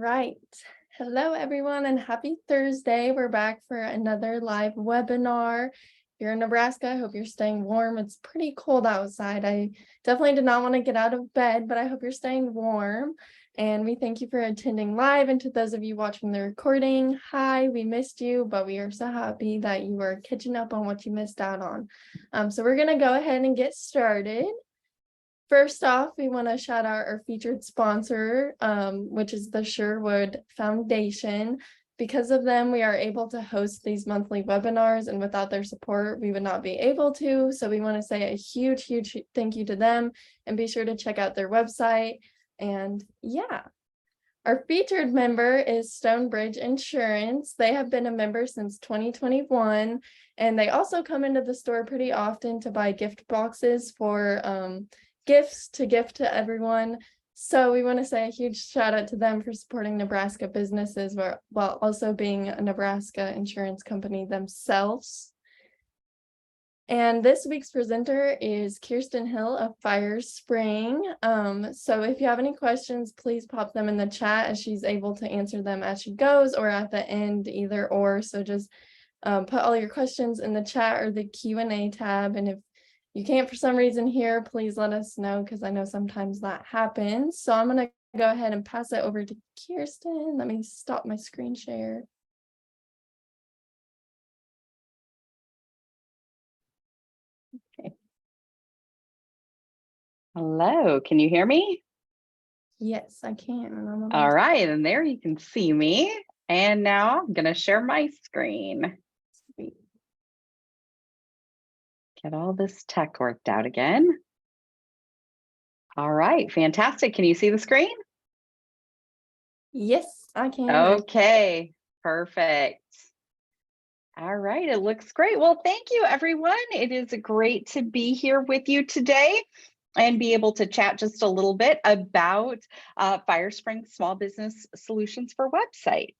right. Hello, everyone, and happy Thursday. We're back for another live webinar. If you're in Nebraska, I hope you're staying warm. It's pretty cold outside. I definitely did not want to get out of bed, but I hope you're staying warm. And we thank you for attending live. And to those of you watching the recording, hi, we missed you, but we are so happy that you are catching up on what you missed out on. So we're going to go ahead and get started. First off, we want to shout out our featured sponsor, which is the Sherwood Foundation. Because of them, we are able to host these monthly webinars, and without their support, we would not be able to. So we want to say a huge, huge thank you to them, and be sure to check out their website. And yeah, our featured member is Stonebridge Insurance. They have been a member since 2021, and they also come into the store pretty often to buy gift boxes for gifts to gift to everyone. So we want to say a huge shout out to them for supporting Nebraska businesses while also being a Nebraska insurance company themselves. And this week's presenter is Kiersten Hill of Firespring. So if you have any questions, please pop them in the chat as she's able to answer them as she goes or at the end, either or. So just put all your questions in the chat or the Q&A tab. And if you can't for some reason here, please let us know, because I know sometimes that happens. So I'm going to go ahead and pass it over to Kiersten. Let me stop my screen share. Okay. Hello, can you hear me? Yes, I can. All right, and there you can see me. And now I'm going to share my screen. Sweet. Get all this tech worked out again. All right, fantastic. Can you see the screen? Yes, I can. Okay, perfect. All right, it looks great. Well, thank you, everyone. It is great to be here with you today and be able to chat just a little bit about Firespring Small Business Solutions for Websites.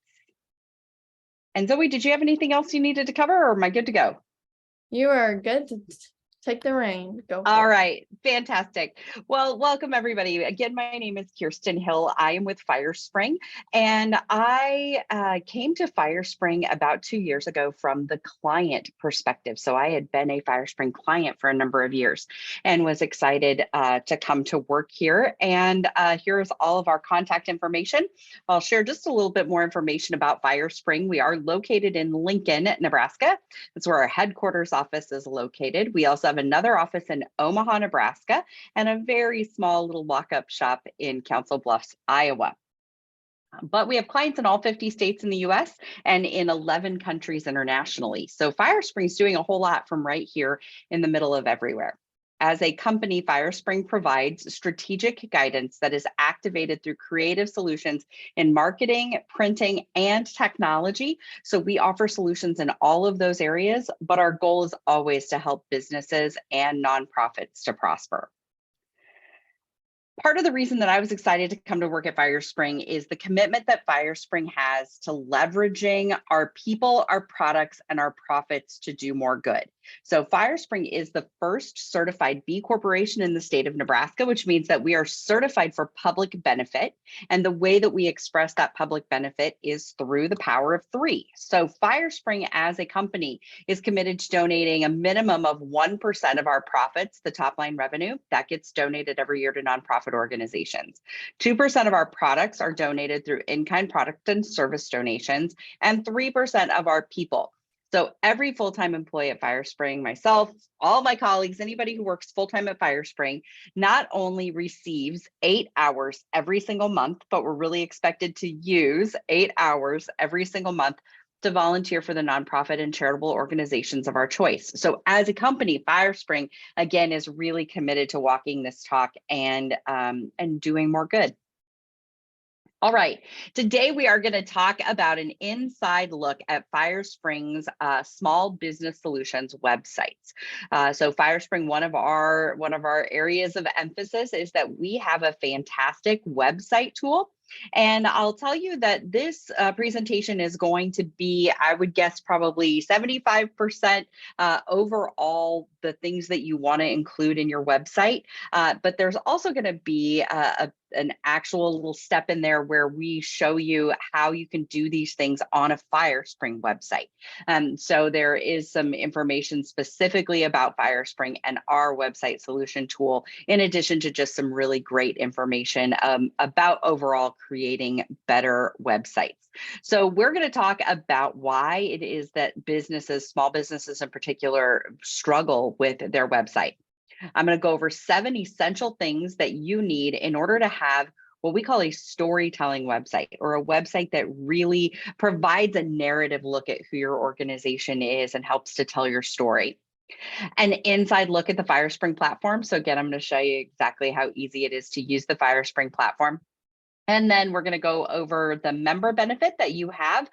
And Zoe, did you have anything else you needed to cover, or am I good to go? You are good to take the reign. Go for it. All right, fantastic. Well, welcome everybody. Again, my name is Kiersten Hill. I am with Firespring, and I came to Firespring about 2 years ago from the client perspective. So I had been a Firespring client for a number of years and was excited to come to work here. And here's all of our contact information. I'll share just a little bit more information about Firespring. We are located in Lincoln, Nebraska. That's where our headquarters office is located. We also have another office in Omaha, Nebraska, and a very small little walk-up shop in Council Bluffs, Iowa. But we have clients in all 50 states in the US and in 11 countries internationally. So Firespring is doing a whole lot from right here in the middle of everywhere. As a company, Firespring provides strategic guidance that is activated through creative solutions in marketing, printing, and technology. So we offer solutions in all of those areas, but our goal is always to help businesses and nonprofits to prosper. Part of the reason that I was excited to come to work at Firespring is the commitment that Firespring has to leveraging our people, our products, and our profits to do more good. So Firespring is the first certified B Corporation in the state of Nebraska, which means that we are certified for public benefit. And the way that we express that public benefit is through the power of 3. So Firespring as a company is committed to donating a minimum of 1% of our profits, the top line revenue, that gets donated every year to nonprofit organizations. 2% of our products are donated through in-kind product and service donations, and 3% of our people. So every full-time employee at Firespring, myself, all my colleagues, anybody who works full-time at Firespring, not only receives 8 hours every single month, but we're really expected to use 8 hours every single month to volunteer for the nonprofit and charitable organizations of our choice. So as a company, Firespring, again, is really committed to walking this talk and doing more good. All right, today we are going to talk about an inside look at Firespring's small business solutions websites. So Firespring, one of our areas of emphasis is that we have a fantastic website tool. And I'll tell you that this presentation is going to be, I would guess, probably 75% overall the things that you want to include in your website. But there's also going to be an actual little step in there where we show you how you can do these things on a Firespring website. So there is some information specifically about Firespring and our website solution tool, in addition to just some really great information about overall creating better websites. So we're going to talk about why it is that businesses, small businesses in particular, struggle with their website. I'm going to go over 7 essential things that you need in order to have what we call a storytelling website, or a website that really provides a narrative look at who your organization is and helps to tell your story. An inside look at the Firespring platform. So again, I'm going to show you exactly how easy it is to use the Firespring platform. And then we're going to go over the member benefit that you have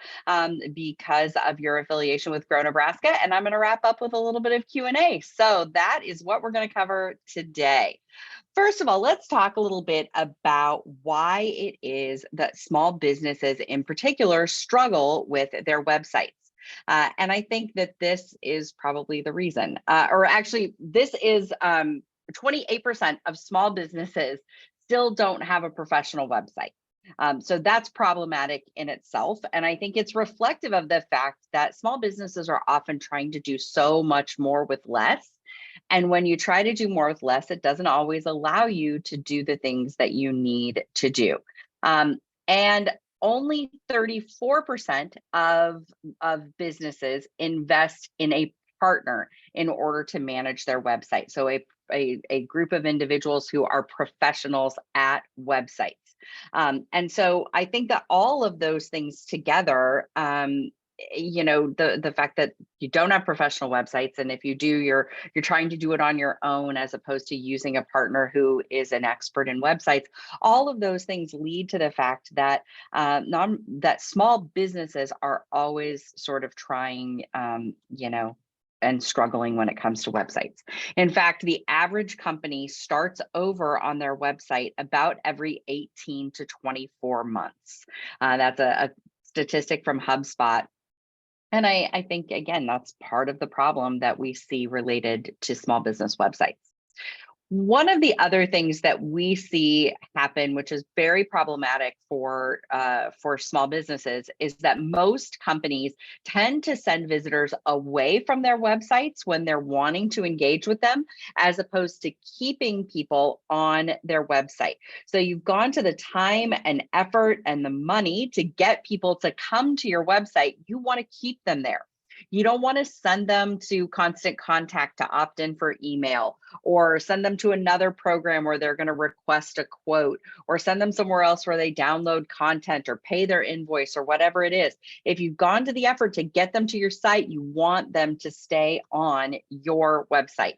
because of your affiliation with Grow Nebraska. And I'm going to wrap up with a little bit of Q&A. So that is what we're going to cover today. First of all, let's talk a little bit about why it is that small businesses in particular struggle with their websites. And I think that this is probably the reason, or actually this is 28% of small businesses still don't have a professional website. So that's problematic in itself. And I think it's reflective of the fact that small businesses are often trying to do so much more with less. And when you try to do more with less, it doesn't always allow you to do the things that you need to do. And only 34% of businesses invest in a partner in order to manage their website. So a group of individuals who are professionals at websites. And so I think that all of those things together, the fact that you don't have professional websites, and if you do, you're trying to do it on your own as opposed to using a partner who is an expert in websites. All of those things lead to the fact that that small businesses are always sort of trying, and struggling when it comes to websites. In fact, the average company starts over on their website about every 18 to 24 months. That's a statistic from HubSpot. And I think, again, that's part of the problem that we see related to small business websites. One of the other things that we see happen, which is very problematic for small businesses, is that most companies tend to send visitors away from their websites when they're wanting to engage with them, as opposed to keeping people on their website. So you've gone to the time and effort and the money to get people to come to your website. You want to keep them there. You don't want to send them to Constant Contact to opt in for email, or send them to another program where they're going to request a quote, or send them somewhere else where they download content or pay their invoice or whatever it is. If you've gone to the effort to get them to your site, you want them to stay on your website.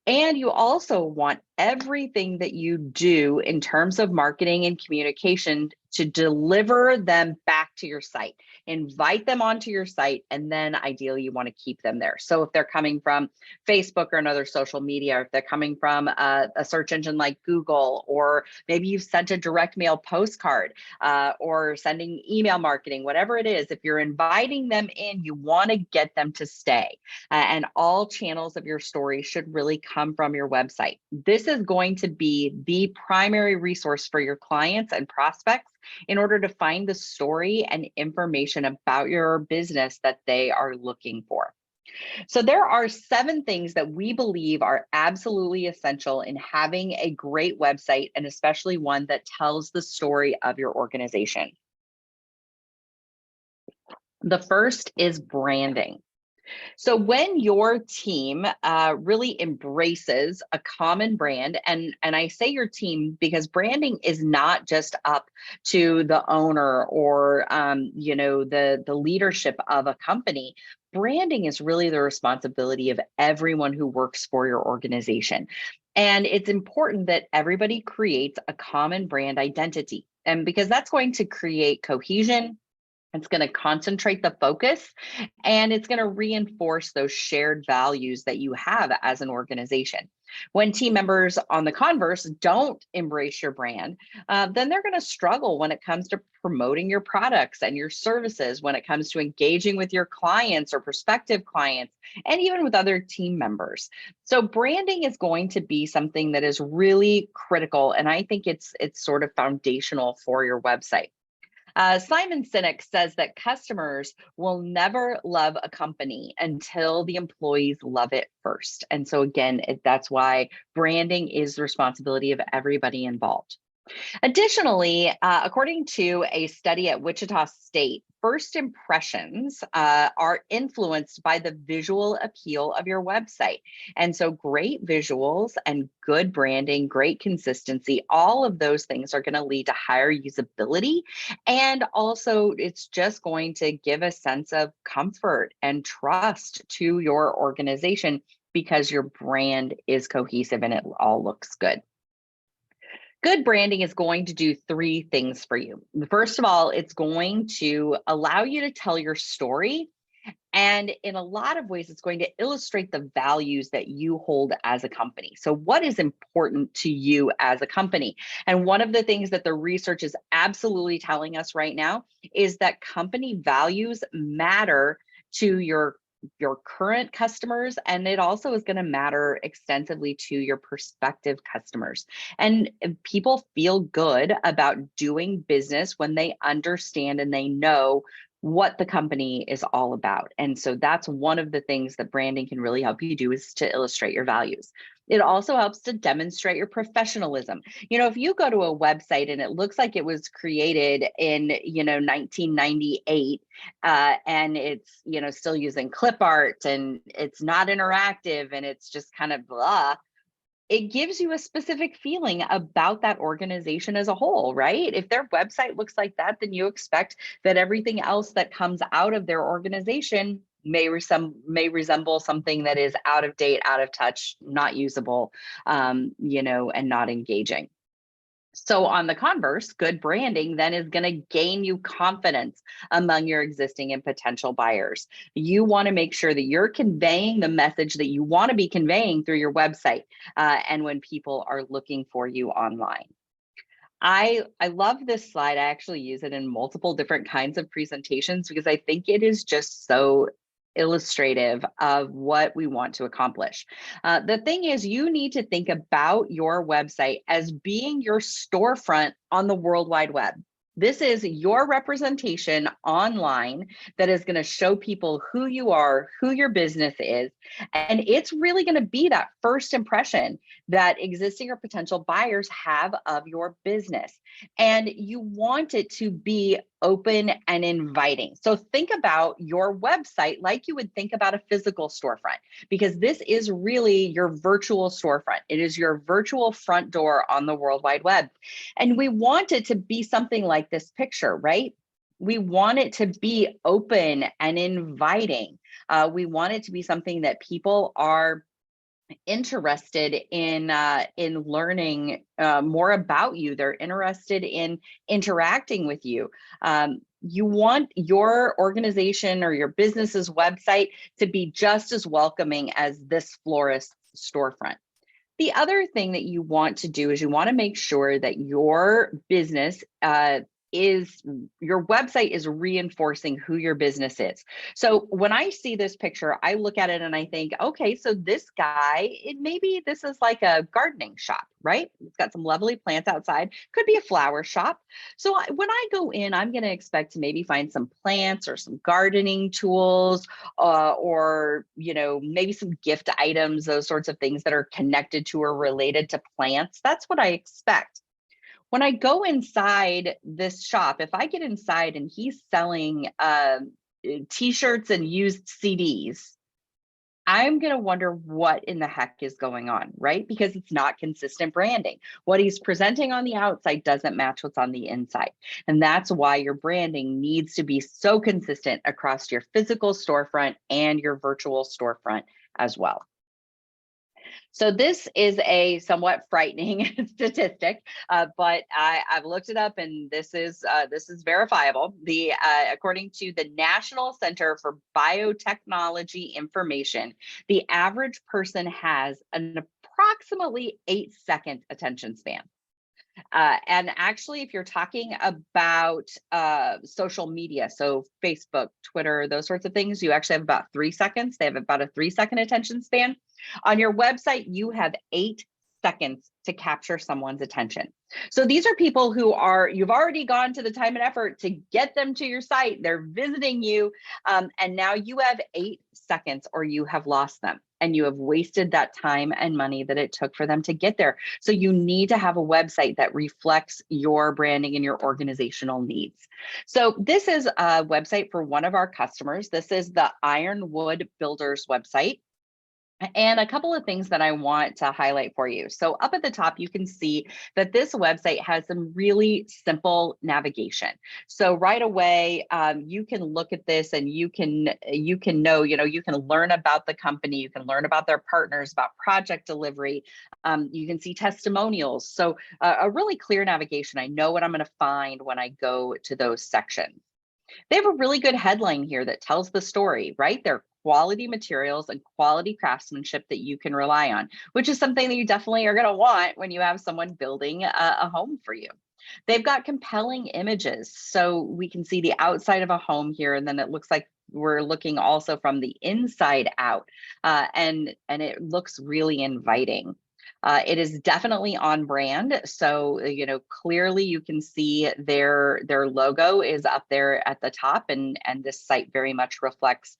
And you also want everything that you do in terms of marketing and communication to deliver them back to your site. Invite them onto your site, and then ideally you want to keep them there. So if they're coming from Facebook or another social media, or if they're coming from a search engine like Google, or maybe you've sent a direct mail postcard, or sending email marketing, whatever it is, if you're inviting them in, you want to get them to stay. And all channels of your story should really come from your website. This is going to be the primary resource for your clients and prospects in order to find the story and information about your business that they are looking for. So there are 7 things that we believe are absolutely essential in having a great website, and especially one that tells the story of your organization. The first is branding. So when your team really embraces a common brand, and I say your team because branding is not just up to the owner or the leadership of a company. Branding is really the responsibility of everyone who works for your organization. And it's important that everybody creates a common brand identity, and because that's going to create cohesion. It's going to concentrate the focus, and it's going to reinforce those shared values that you have as an organization. When team members, on the converse, don't embrace your brand, then they're going to struggle when it comes to promoting your products and your services, when it comes to engaging with your clients or prospective clients, and even with other team members. So branding is going to be something that is really critical, and I think it's sort of foundational for your website. Simon Sinek says that customers will never love a company until the employees love it first. And so again, that's why branding is the responsibility of everybody involved. Additionally, according to a study at Wichita State, first impressions are influenced by the visual appeal of your website. And so great visuals and good branding, great consistency, all of those things are going to lead to higher usability. And also it's just going to give a sense of comfort and trust to your organization because your brand is cohesive and it all looks good. Good branding is going to do three things for you. First of all, it's going to allow you to tell your story. And in a lot of ways, it's going to illustrate the values that you hold as a company. So what is important to you as a company? And one of the things that the research is absolutely telling us right now is that company values matter to your current customers, and it also is going to matter extensively to your prospective customers. And people feel good about doing business when they understand and they know what the company is all about. And so that's one of the things that branding can really help you do, is to illustrate your values. It also helps to demonstrate your professionalism. You know, if you go to a website and it looks like it was created in, 1998, and it's, still using clip art and it's not interactive and it's just kind of blah, it gives you a specific feeling about that organization as a whole, right? If their website looks like that, then you expect that everything else that comes out of their organization may resemble something that is out of date, out of touch, not usable, and not engaging. So on the converse, good branding then is going to gain you confidence among your existing and potential buyers. You want to make sure that you're conveying the message that you want to be conveying through your website, and when people are looking for you online. I love this slide. I actually use it in multiple different kinds of presentations because I think it is just so illustrative of what we want to accomplish. The thing is, you need to think about your website as being your storefront on the World Wide Web. This is your representation online that is going to show people who you are, who your business is. And it's really going to be that first impression that existing or potential buyers have of your business. And you want it to be open and inviting. So think about your website like you would think about a physical storefront, because this is really your virtual storefront. It is your virtual front door on the World Wide Web. And we want it to be something like this picture, right? We want it to be open and inviting. We want it to be something that people are interested in learning more about you. They're interested in interacting with you. You want your organization or your business's website to be just as welcoming as this florist's storefront. The other thing that you want to do is you want to make sure that your business your website is reinforcing who your business is. So when I see this picture, I look at it and I think, okay, so this guy, maybe this is like a gardening shop, right? It's got some lovely plants outside, could be a flower shop. So when I go in, I'm going to expect to maybe find some plants or some gardening tools, or, maybe some gift items, those sorts of things that are connected to or related to plants. That's what I expect. When I go inside this shop, if I get inside and he's selling t-shirts and used CDs, I'm going to wonder what in the heck is going on, right? Because it's not consistent branding. What he's presenting on the outside doesn't match what's on the inside. And that's why your branding needs to be so consistent across your physical storefront and your virtual storefront as well. So this is a somewhat frightening statistic, but I've looked it up, and this is verifiable. According to the National Center for Biotechnology Information, the average person has an approximately 8-second attention span. And actually, if you're talking about social media, so Facebook, Twitter, those sorts of things, you actually have about 3 seconds. They have about a 3-second attention span. On your website, you have 8 seconds to capture someone's attention. So these are people who you've already gone to the time and effort to get them to your site. They're visiting you. And now you have 8 seconds or you have lost them. And you have wasted that time and money that it took for them to get there. So you need to have a website that reflects your branding and your organizational needs. So this is a website for one of our customers. This is the Ironwood Builders website. And a couple of things that I want to highlight for you. So up at the top, you can see that this website has some really simple navigation. So right away, you can look at this and you can know, you can learn about the company, you can learn about their partners, about project delivery. You can see testimonials. So a really clear navigation. I know what I'm going to find when I go to those sections. They have a really good headline here that tells the story, right? They're quality materials and quality craftsmanship that you can rely on, which is something that you definitely are going to want when you have someone building a home for you. They've got compelling images. So we can see the outside of a home here, and then it looks like we're looking also from the inside out, and it looks really inviting. It is definitely on brand. So, clearly you can see their logo is up there at the top, and this site very much reflects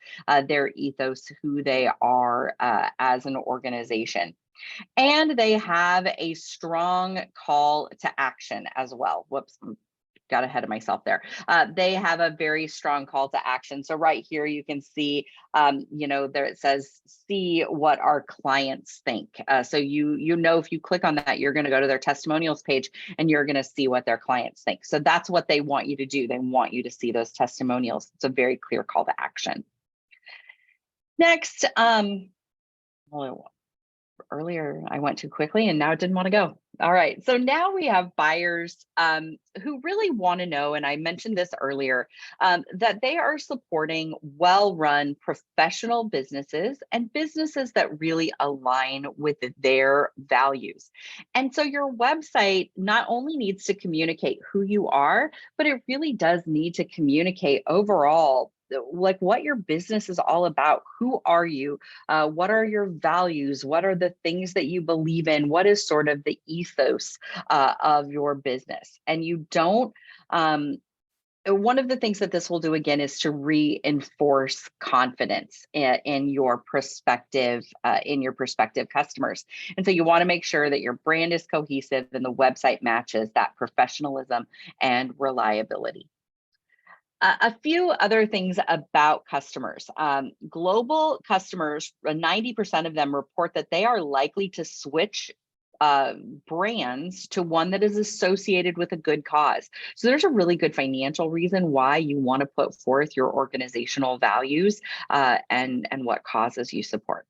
their ethos, who they are as an organization. And they have a strong call to action as well. Whoops, got ahead of myself there. They have a very strong call to action. So right here, you can see, there it says, see what our clients think. So if you click on that, you're going to go to their testimonials page and you're going to see what their clients think. So that's what they want you to do. They want you to see those testimonials. It's a very clear call to action. Next, earlier I went too quickly and now it didn't want to go. All right, so now we have buyers who really want to know, and I mentioned this earlier, that they are supporting well-run professional businesses and businesses that really align with their values. And so your website not only needs to communicate who you are, but it really does need to communicate overall like what your business is all about. Who are you? What are your values? What are the things that you believe in? What is sort of the ethos of your business? And you don't, one of the things that this will do again is to reinforce confidence in your prospective customers. And so you want to make sure that your brand is cohesive and the website matches that professionalism and reliability. A few other things about customers. Global customers, 90% of them report that they are likely to switch brands to one that is associated with a good cause. So there's a really good financial reason why you want to put forth your organizational values and what causes you support.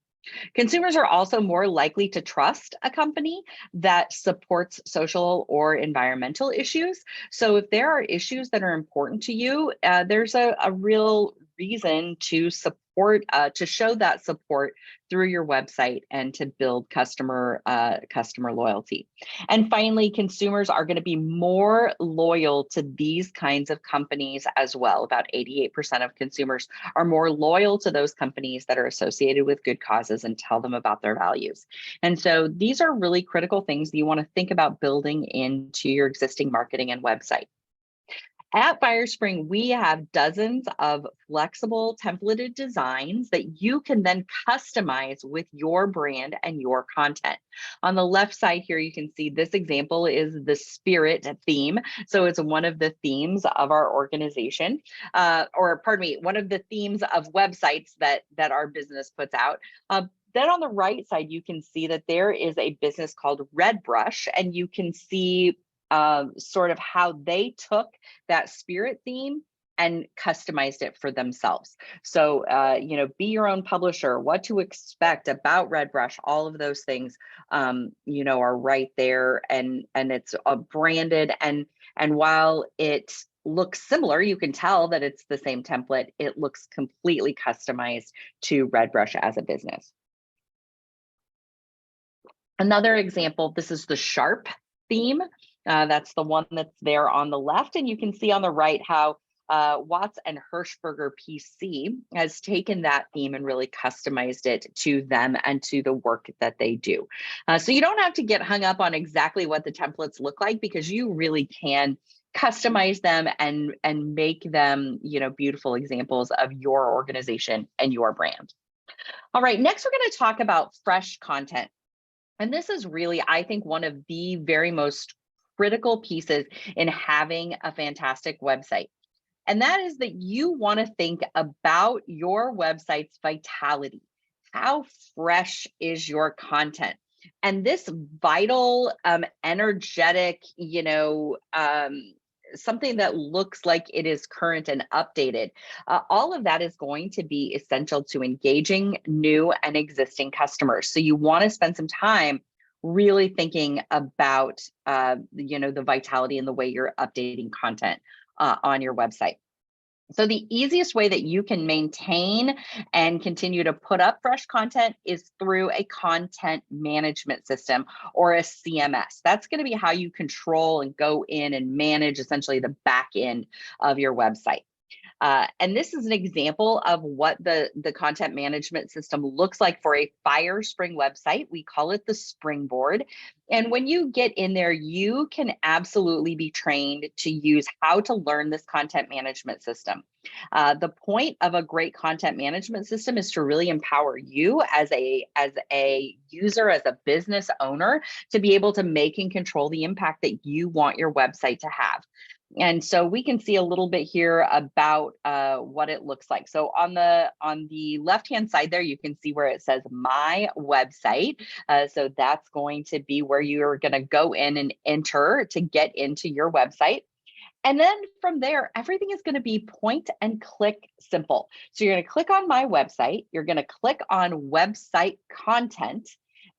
Consumers are also more likely to trust a company that supports social or environmental issues. So if there are issues that are important to you, there's a real reason to support, to show that support through your website and to build customer loyalty. And finally, consumers are going to be more loyal to these kinds of companies as well. About 88% of consumers are more loyal to those companies that are associated with good causes and tell them about their values. And so these are really critical things that you want to think about building into your existing marketing and website. At Firespring, we have dozens of flexible templated designs that you can then customize with your brand and your content. On the left side here, you can see this example is the spirit theme. So it's one of the themes of our organization, one of the themes of websites that our business puts out. Then on the right side, you can see that there is a business called Red Brush, and you can see sort of how they took that spirit theme and customized it for themselves. So, be your own publisher, what to expect about Red Brush, all of those things, are right there, and it's branded. And while it looks similar, you can tell that it's the same template. It looks completely customized to Red Brush as a business. Another example, this is the Sharp theme. That's the one that's there on the left. And you can see on the right how Watts and Hirschberger PC has taken that theme and really customized it to them and to the work that they do. So you don't have to get hung up on exactly what the templates look like, because you really can customize them and make them, beautiful examples of your organization and your brand. All right, next we're going to talk about fresh content. And this is really, I think, one of the very most critical pieces in having a fantastic website. And that is that you want to think about your website's vitality. How fresh is your content? And this vital, energetic, something that looks like it is current and updated, all of that is going to be essential to engaging new and existing customers. So you want to spend some time really thinking about, the vitality and the way you're updating content on your website. So the easiest way that you can maintain and continue to put up fresh content is through a content management system, or a CMS. That's going to be how you control and go in and manage essentially the back end of your website. And this is an example of what the content management system looks like for a Firespring website. We call it the Springboard. And when you get in there, you can absolutely be trained to use how to learn this content management system. The point of a great content management system is to really empower you as a user, as a business owner, to be able to make and control the impact that you want your website to have. And so we can see a little bit here about what it looks like. So on the left-hand side there, you can see where it says My Website. So that's going to be where you're going to go in and enter to get into your website. And then from there, everything is going to be point and click simple. So you're going to click on My Website. You're going to click on Website Content.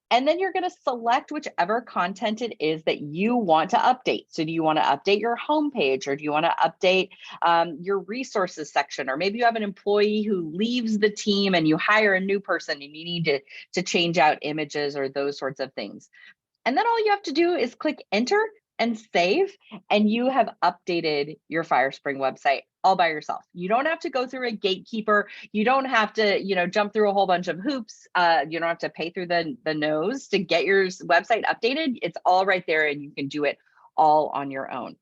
And then you're going to select whichever content it is that you want to update. So do you want to update your homepage, or do you want to update your resources section? Or maybe you have an employee who leaves the team and you hire a new person and you need to change out images or those sorts of things. And then all you have to do is click enter and save, and you have updated your Firespring website all by yourself. You don't have to go through a gatekeeper. You don't have to, jump through a whole bunch of hoops. You don't have to pay through the nose to get your website updated. It's all right there, and you can do it all on your own.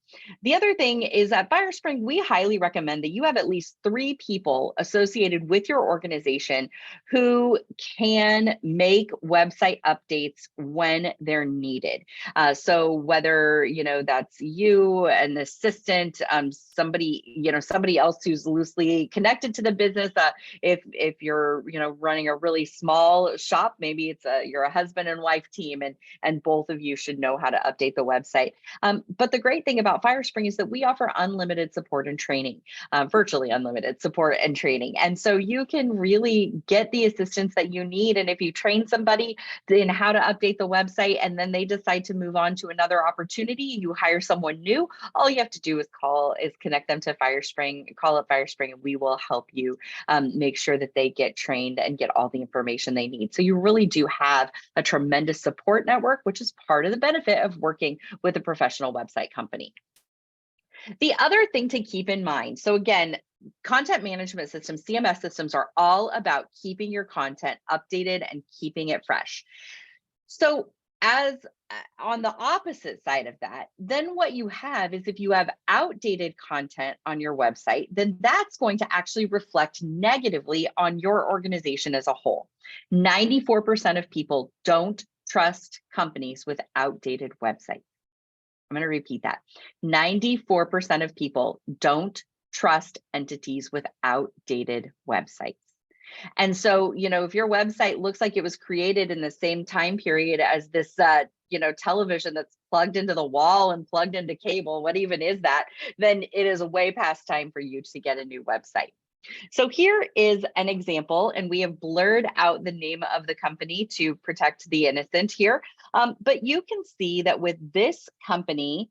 The other thing is at Firespring, we highly recommend that you have at least 3 people associated with your organization who can make website updates when they're needed. So whether, that's you, an assistant, somebody else who's loosely connected to the business. If you're, running a really small shop, maybe it's you're a husband and wife team, and both of you should know how to update the website. But the great thing about Firespring is that we offer unlimited support and training, virtually unlimited support and training. And so you can really get the assistance that you need. And if you train somebody in how to update the website and then they decide to move on to another opportunity, you hire someone new, all you have to do is connect them to Firespring, call up Firespring, and we will help you make sure that they get trained and get all the information they need. So you really do have a tremendous support network, which is part of the benefit of working with a professional website company. The other thing to keep in mind, so again, content management systems, CMS systems, are all about keeping your content updated and keeping it fresh. So as on the opposite side of that, then what you have is, if you have outdated content on your website, then that's going to actually reflect negatively on your organization as a whole. 94% of people don't trust companies with outdated websites. I'm going to repeat that. 94% of people don't trust entities with outdated websites. And so, if your website looks like it was created in the same time period as this, television that's plugged into the wall and plugged into cable, what even is that? Then it is way past time for you to get a new website. So here is an example, and we have blurred out the name of the company to protect the innocent here. But you can see that with this company,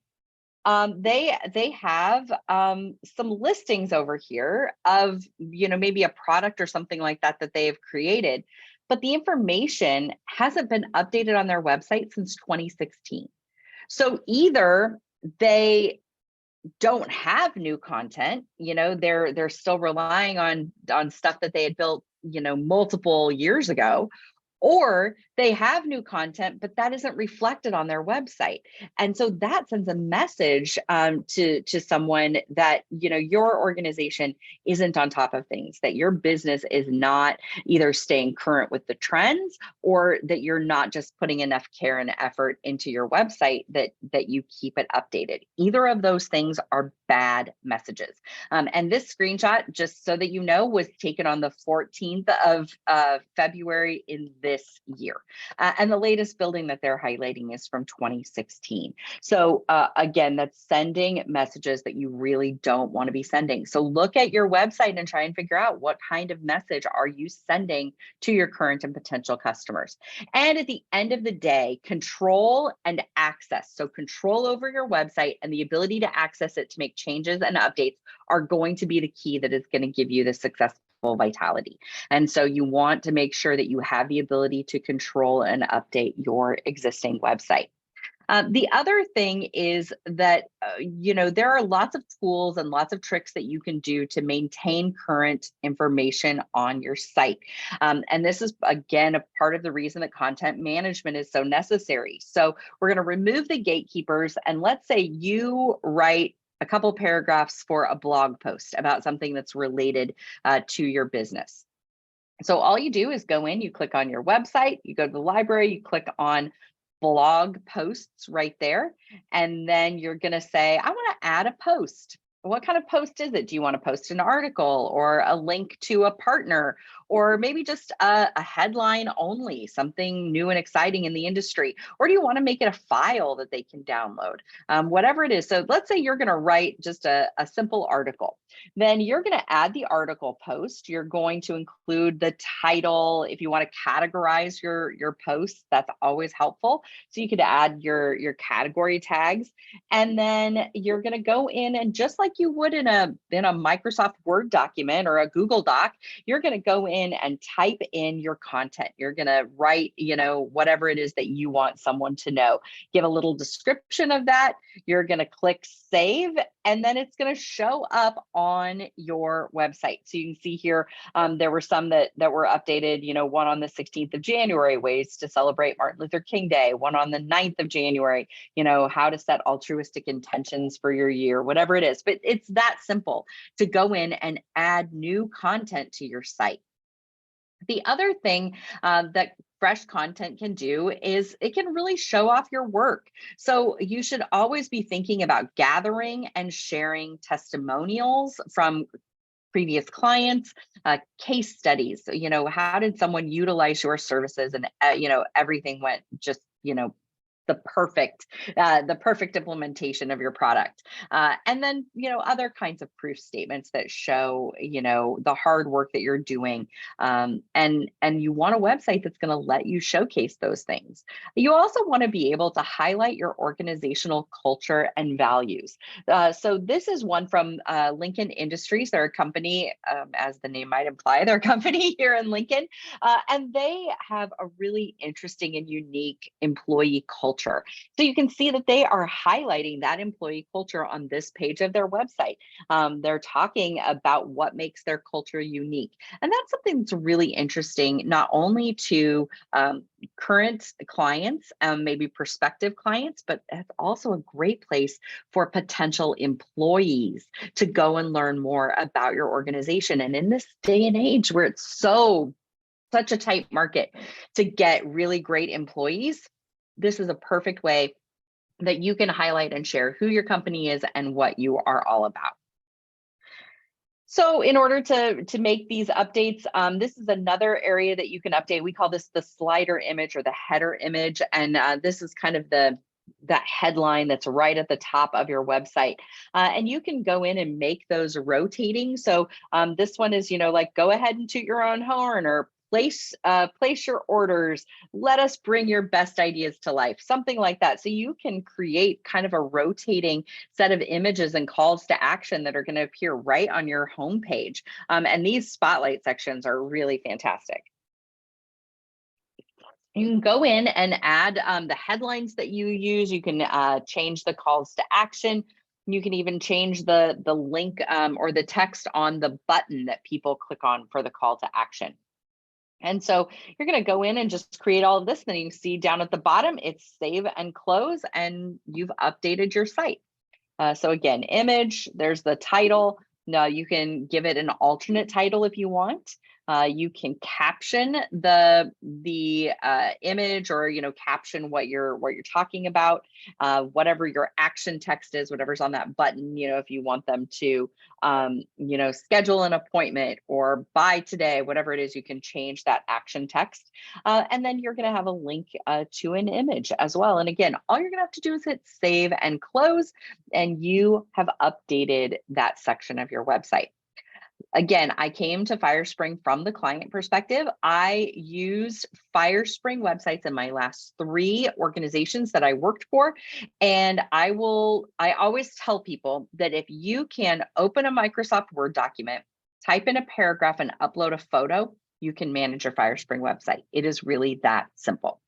they have some listings over here of, maybe a product or something like that they have created. but the information hasn't been updated on their website since 2016. So either they don't have new content, they're still relying on stuff that they had built, multiple years ago, or they have new content, but that isn't reflected on their website. And so that sends a message to someone that, your organization isn't on top of things, that your business is not either staying current with the trends, or that you're not just putting enough care and effort into your website that you keep it updated. Either of those things are bad messages. And this screenshot, just so that you know, was taken on the 14th of February in this year. And the latest building that they're highlighting is from 2016. So again, that's sending messages that you really don't want to be sending. So look at your website and try and figure out what kind of message are you sending to your current and potential customers. And at the end of the day, control and access. So control over your website and the ability to access it to make changes and updates are going to be the key that is going to give you the successful vitality. And so you want to make sure that you have the ability to control and update your existing website. The other thing is that, there are lots of tools and lots of tricks that you can do to maintain current information on your site. And this is, again, a part of the reason that content management is so necessary. So we're going to remove the gatekeepers, and let's say you write a couple paragraphs for a blog post about something that's related to your business. So all you do is go in, you click on your website, you go to the library, you click on blog posts right there. And then you're going to say, I want to add a post. What kind of post is it? Do you want to post an article or a link to a partner, or maybe just a headline only, something new and exciting in the industry? Or do you want to make it a file that they can download? Whatever it is. So let's say you're going to write just a simple article. Then you're going to add the article post. You're going to include the title. If you want to categorize your posts, that's always helpful. So you could add your category tags, and then you're going to go in, and just like you would in a Microsoft Word document or a Google Doc, you're going to go in and type in your content. You're going to write, whatever it is that you want someone to know. Give a little description of that. You're going to click save, and then it's going to show up on your website. So you can see here, there were some that were updated, one on the 16th of January, ways to celebrate Martin Luther King Day, one on the 9th of January, how to set altruistic intentions for your year, whatever it is. But it's that simple to go in and add new content to your site. The other thing that fresh content can do is it can really show off your work. So you should always be thinking about gathering and sharing testimonials from previous clients, case studies. How did someone utilize your services, and everything went just the perfect implementation of your product. And then, other kinds of proof statements that show, the hard work that you're doing. And you want a website that's going to let you showcase those things. You also want to be able to highlight your organizational culture and values. So this is one from Lincoln Industries. They're a company, as the name might imply, they're a company here in Lincoln. And they have a really interesting and unique employee culture. So you can see that they are highlighting that employee culture on this page of their website. They're talking about what makes their culture unique. And that's something that's really interesting, not only to current clients, maybe prospective clients, but it's also a great place for potential employees to go and learn more about your organization. And in this day and age where it's such a tight market to get really great employees, this is a perfect way that you can highlight and share who your company is and what you are all about. So in order to make these updates, this is another area that you can update. We call this the slider image or the header image. And this is kind of that headline that's right at the top of your website. And you can go in and make those rotating. So this one is, like, go ahead and toot your own horn, or place your orders. Let us bring your best ideas to life, something like that. So you can create kind of a rotating set of images and calls to action that are going to appear right on your homepage. And these spotlight sections are really fantastic. You can go in and add the headlines that you use. You can change the calls to action. You can even change the link or the text on the button that people click on for the call to action. And so you're going to go in and just create all of this. Then you can see down at the bottom, it's save and close, and you've updated your site. So again, image, there's the title. Now you can give it an alternate title if you want. You can caption the image, or caption what you're talking about. Whatever your action text is, whatever's on that button. If you want them to schedule an appointment or buy today, whatever it is, you can change that action text. And then you're going to have a link to an image as well. And again, all you're going to have to do is hit save and close, and you have updated that section of your website. Again, I came to Firespring from the client perspective. I used Firespring websites in my last 3 organizations that I worked for. And I always tell people that if you can open a Microsoft Word document, type in a paragraph, and upload a photo, you can manage your Firespring website. It is really that simple.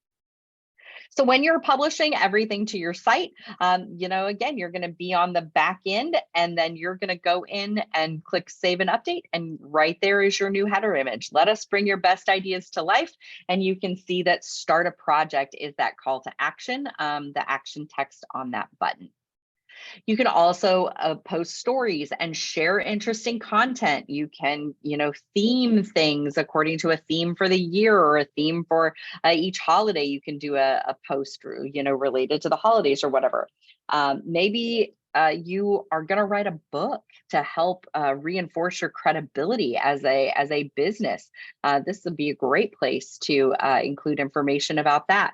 So when you're publishing everything to your site, again, you're going to be on the back end, and then you're going to go in and click save and update. And right there is your new header image. Let us bring your best ideas to life. And you can see that start a project is that call to action, the action text on that button. You can also post stories and share interesting content. You can, theme things according to a theme for the year, or a theme for each holiday. You can do a post, related to the holidays or whatever. Maybe you are going to write a book to help reinforce your credibility as a business. This would be a great place to include information about that.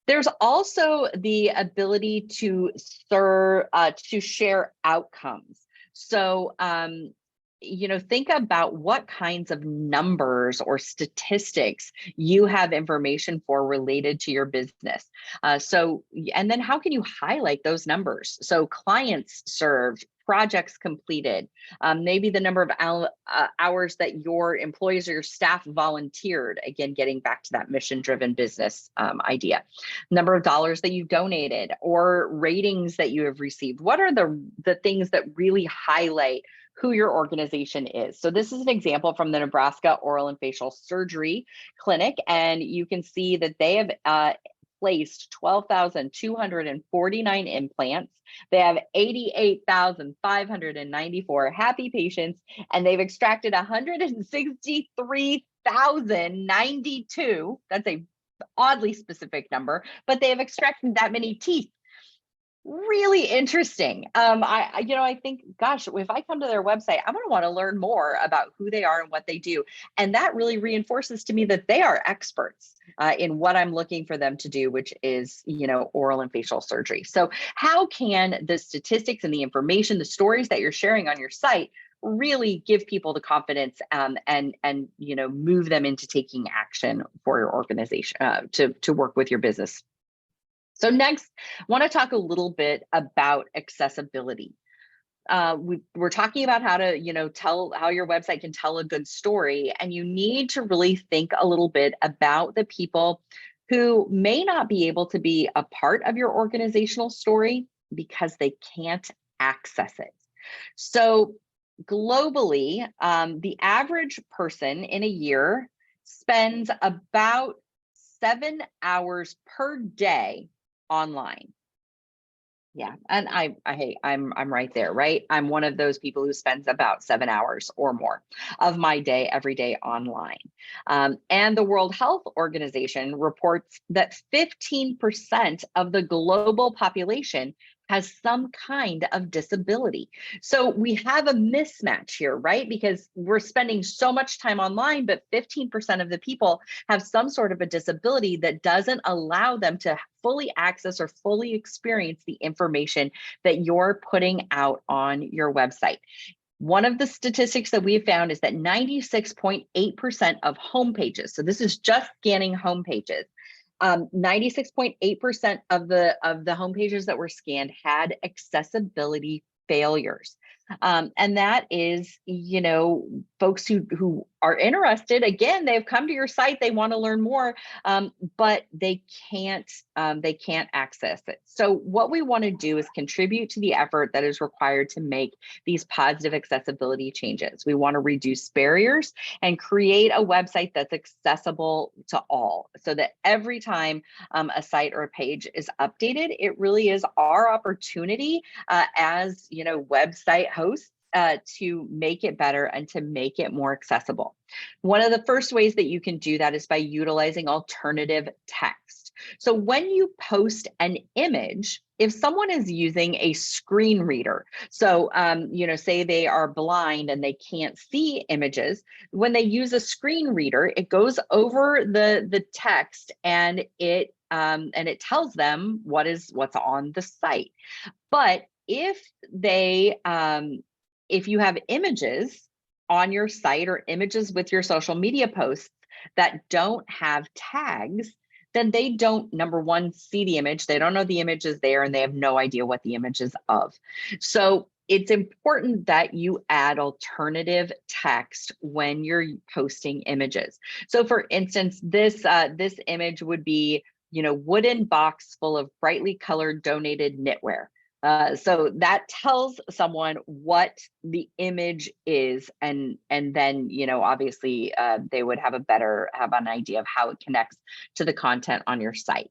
There's also the ability to share outcomes. So, think about what kinds of numbers or statistics you have information for related to your business. And then how can you highlight those numbers? So clients served, projects completed, maybe the number of hours that your employees or your staff volunteered, again, getting back to that mission-driven business idea, number of dollars that you donated, or ratings that you have received. What are the things that really highlight who your organization is? So this is an example from the Nebraska Oral and Facial Surgery Clinic, and you can see that they have placed 12,249 implants. They have 88,594 happy patients, and they've extracted 163,092. That's a oddly specific number, but they have extracted that many teeth. Really interesting. I think, gosh, if I come to their website, I'm going to want to learn more about who they are and what they do. And that really reinforces to me that they are experts in what I'm looking for them to do, which is, oral and facial surgery. So how can the statistics and the information, the stories that you're sharing on your site really give people the confidence and move them into taking action for your organization to work with your business? So next, I want to talk a little bit about accessibility. We're talking about how to, tell how your website can tell a good story, and you need to really think a little bit about the people who may not be able to be a part of your organizational story because they can't access it. So globally, the average person in a year spends about 7 hours per day online. Yeah, and I'm right there, right? I'm one of those people who spends about 7 hours or more of my day every day online. And the World Health Organization reports that 15% of the global population has some kind of disability. So we have a mismatch here, right? Because we're spending so much time online, but 15% of the people have some sort of a disability that doesn't allow them to fully access or fully experience the information that you're putting out on your website. One of the statistics that we've found is that 96.8% of homepages, so this is just scanning homepages, 96.8% of the homepages that were scanned had accessibility failures. And that is, folks who are interested. Again, they've come to your site, they want to learn more, but they can't access it. So what we want to do is contribute to the effort that is required to make these positive accessibility changes. We want to reduce barriers and create a website that's accessible to all, so that every time a site or a page is updated, it really is our opportunity as website hosts to make it better and to make it more accessible. One of the first ways that you can do that is by utilizing alternative text. So when you post an image, if someone is using a screen reader, so say they are blind and they can't see images, when they use a screen reader, it goes over the text and it tells them what's on the site. But if you have images on your site or images with your social media posts that don't have tags, then they don't, number one, see the image. They don't know the image is there and they have no idea what the image is of. So it's important that you add alternative text when you're posting images. So for instance, this image would be, wooden box full of brightly colored donated knitwear. So that tells someone what the image is, and then obviously they would have an idea of how it connects to the content on your site.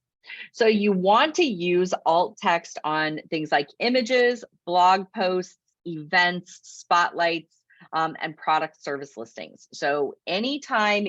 So you want to use alt text on things like images, blog posts, events, spotlights, and product service listings. So anytime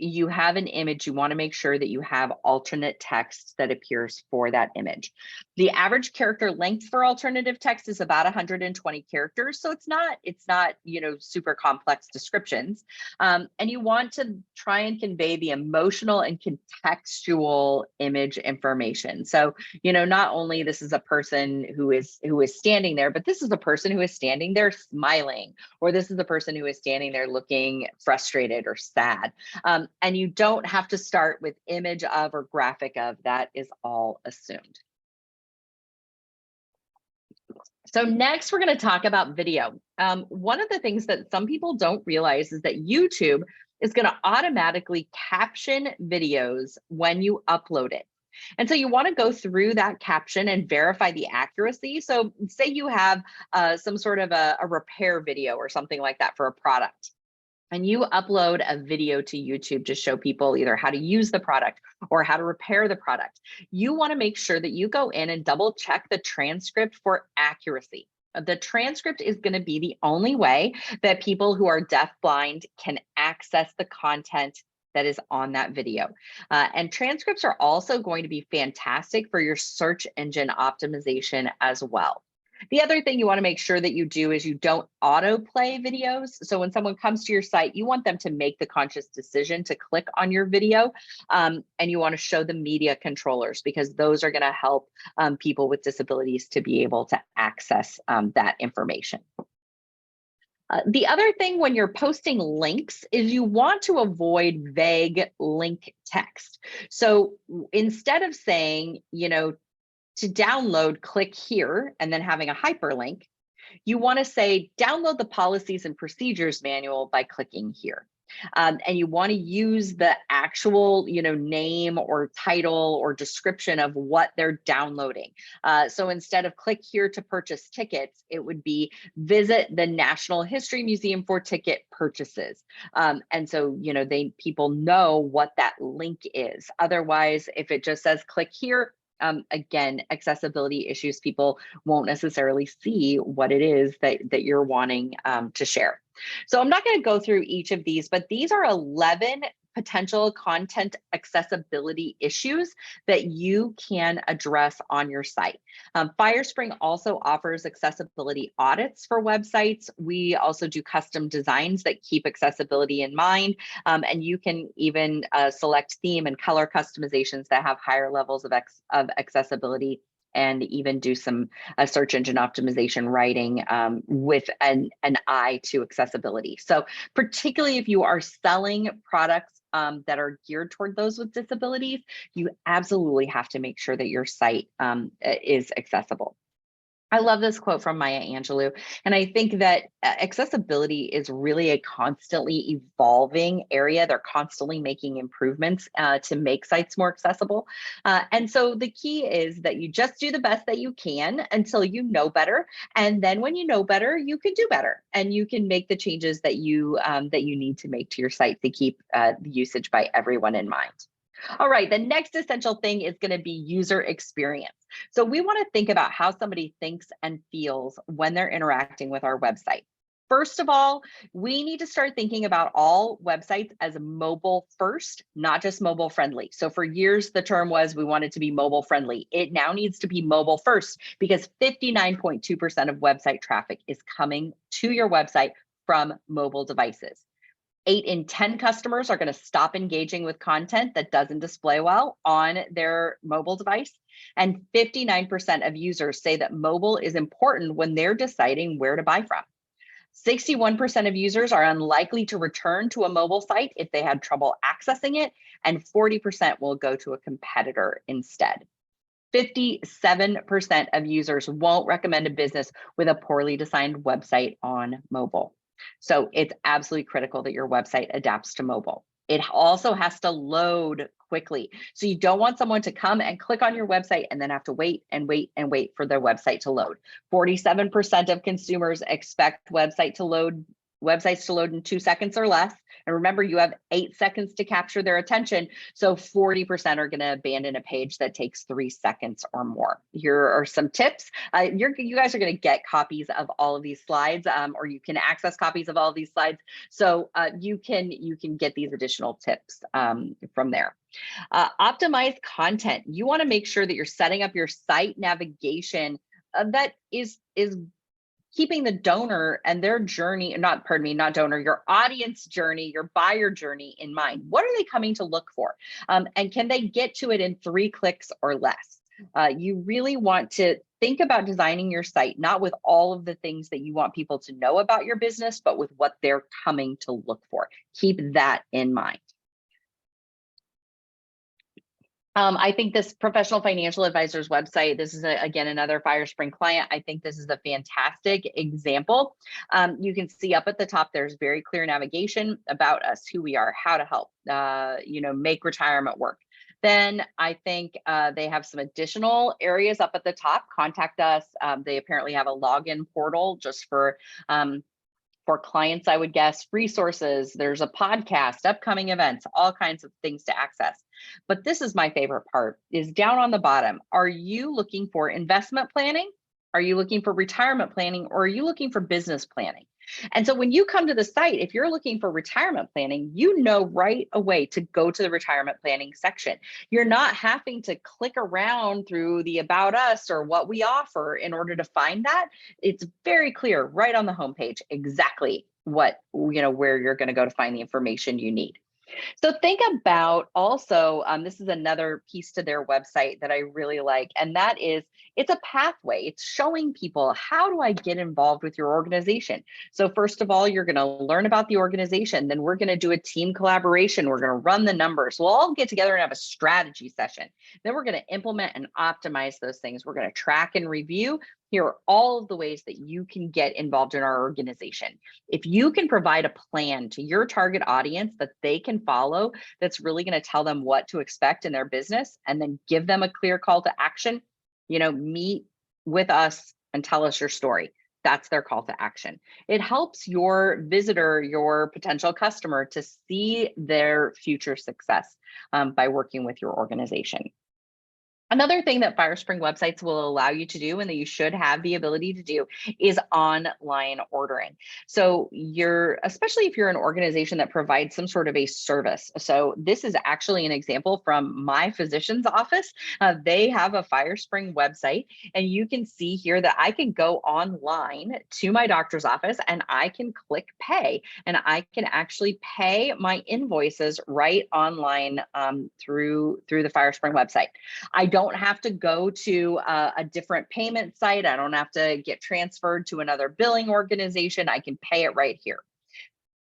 you have an image, you want to make sure that you have alternate text that appears for that image. The average character length for alternative text is about 120 characters. So it's not super complex descriptions. And you want to try and convey the emotional and contextual image information. So, not only this is a person who is standing there, but this is a person who is standing there smiling, or this is a person who is standing there looking frustrated or sad. And you don't have to start with image of or graphic of. That is all assumed. So next, we're going to talk about video. One of the things that some people don't realize is that YouTube is going to automatically caption videos when you upload it. And so you want to go through that caption and verify the accuracy. So say you have some sort of a repair video or something like that for a product, and you upload a video to YouTube to show people either how to use the product or how to repair the product. You want to make sure that you go in and double check the transcript for accuracy. The transcript is going to be the only way that people who are deafblind can access the content that is on that video. And transcripts are also going to be fantastic for your search engine optimization as well. The other thing you want to make sure that you do is you don't autoplay videos. So when someone comes to your site, you want them to make the conscious decision to click on your video, and you want to show the media controllers, because those are going to help people with disabilities to be able to access that information. The other thing when you're posting links is you want to avoid vague link text. So instead of saying, to download, click here, and then having a hyperlink, you want to say, download the policies and procedures manual by clicking here. And you want to use the actual, name or title or description of what they're downloading. So instead of click here to purchase tickets, it would be visit the National History Museum for ticket purchases. And so, people know what that link is. Otherwise, if it just says click here, again, accessibility issues, people won't necessarily see what it is that you're wanting to share. So I'm not going to go through each of these, but these are 11 potential content accessibility issues that you can address on your site. Firespring also offers accessibility audits for websites. We also do custom designs that keep accessibility in mind, and you can even select theme and color customizations that have higher levels of accessibility, and even do some search engine optimization writing with an eye to accessibility. So particularly if you are selling products that are geared toward those with disabilities, you absolutely have to make sure that your site is accessible. I love this quote from Maya Angelou. And I think that accessibility is really a constantly evolving area. They're constantly making improvements to make sites more accessible. And so the key is that you just do the best that you can until you know better. And then when you know better, you can do better and you can make the changes that you need to make to your site to keep the usage by everyone in mind. All right, the next essential thing is going to be user experience. So we want to think about how somebody thinks and feels when they're interacting with our website. First of all, we need to start thinking about all websites as mobile first, not just mobile friendly. So for years, the term was we wanted to be mobile friendly. It now needs to be mobile first because 59.2% of website traffic is coming to your website from mobile devices. 8 in 10 customers are going to stop engaging with content that doesn't display well on their mobile device. And 59% of users say that mobile is important when they're deciding where to buy from. 61% of users are unlikely to return to a mobile site if they had trouble accessing it, and 40% will go to a competitor instead. 57% of users won't recommend a business with a poorly designed website on mobile. So it's absolutely critical that your website adapts to mobile. It also has to load quickly. So you don't want someone to come and click on your website and then have to wait and wait and wait for their website to load. 47% of consumers expect websites to load in 2 seconds or less. And remember, you have 8 seconds to capture their attention. So 40% are going to abandon a page that takes 3 seconds or more. Here are some tips. You guys are going to get copies of all of these slides, or you can access copies of all of these slides. So you can get these additional tips from there. Optimize content. You want to make sure that you're setting up your site navigation that is keeping the donor and their journey, not donor, your audience journey, your buyer journey in mind. What are they coming to look for? And can they get to it in 3 clicks or less? You really want to think about designing your site, not with all of the things that you want people to know about your business, but with what they're coming to look for. Keep that in mind. I think this professional financial advisor's website, this is again, another Firespring client. I think this is a fantastic example. You can see up at the top, there's very clear navigation about us, who we are, how to help, make retirement work. Then I think they have some additional areas up at the top. Contact us. They apparently have a login portal just for clients, I would guess, resources. There's a podcast, upcoming events, all kinds of things to access. But this is my favorite part, is down on the bottom. Are you looking for investment planning? Are you looking for retirement planning? Or are you looking for business planning? And so when you come to the site, if you're looking for retirement planning, you know right away to go to the retirement planning section. You're not having to click around through the About Us or what we offer in order to find that. It's very clear right on the homepage exactly where you're going to go to find the information you need. So think about also, this is another piece to their website that I really like, and that is it's a pathway. It's showing people, how do I get involved with your organization? So first of all, you're going to learn about the organization. Then we're going to do a team collaboration. We're going to run the numbers. We'll all get together and have a strategy session. Then we're going to implement and optimize those things. We're going to track and review. Here are all of the ways that you can get involved in our organization. If you can provide a plan to your target audience that they can follow, that's really going to tell them what to expect in their business, and then give them a clear call to action, meet with us and tell us your story. That's their call to action. It helps your visitor, your potential customer, to see their future success by working with your organization. Another thing that Firespring websites will allow you to do, and that you should have the ability to do, is online ordering. So especially if you're an organization that provides some sort of a service. So this is actually an example from my physician's office. They have a Firespring website, and you can see here that I can go online to my doctor's office and I can click pay, and I can actually pay my invoices right online through the Firespring website. I don't have to go to a different payment site. I don't have to get transferred to another billing organization. I can pay it right here.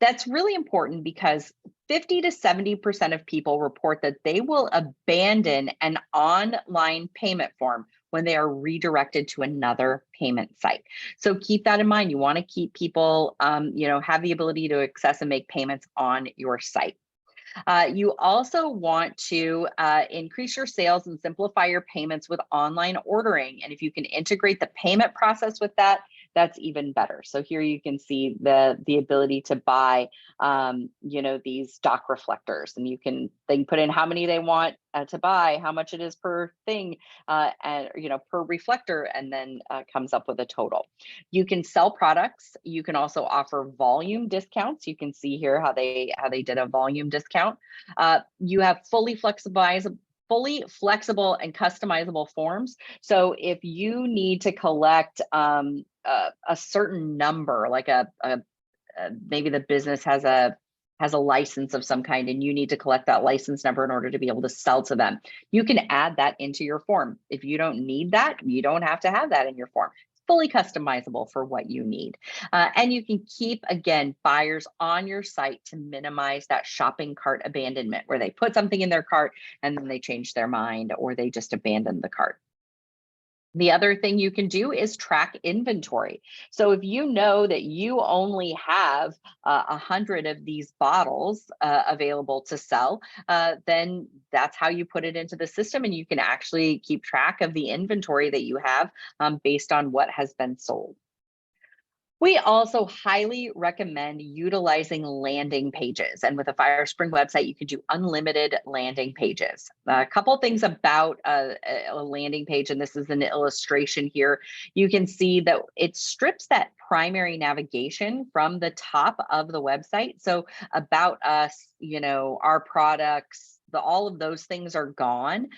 That's really important because 50 to 70% of people report that they will abandon an online payment form when they are redirected to another payment site. So keep that in mind. You want to keep people, have the ability to access and make payments on your site. You also want to increase your sales and simplify your payments with online ordering. And if you can integrate the payment process with that, that's even better. So here you can see the ability to buy, these dock reflectors, and they can put in how many they want to buy, how much it is per thing, and per reflector, and then comes up with a total. You can sell products. You can also offer volume discounts. You can see here how they did a volume discount. You have fully flexible and customizable forms. So if you need to collect a certain number, like maybe the business has a license of some kind and you need to collect that license number in order to be able to sell to them, you can add that into your form. If you don't need that, you don't have to have that in your form. It's fully customizable for what you need. And you can keep, again, buyers on your site to minimize that shopping cart abandonment, where they put something in their cart and then they change their mind or they just abandon the cart. The other thing you can do is track inventory. So if you know that you only have 100 of these bottles available to sell, then that's how you put it into the system, and you can actually keep track of the inventory that you have based on what has been sold. We also highly recommend utilizing landing pages. And with a Firespring website, you can do unlimited landing pages. A couple things about a landing page, and this is an illustration here. You can see that it strips that primary navigation from the top of the website. So about us, our products, all of those things are gone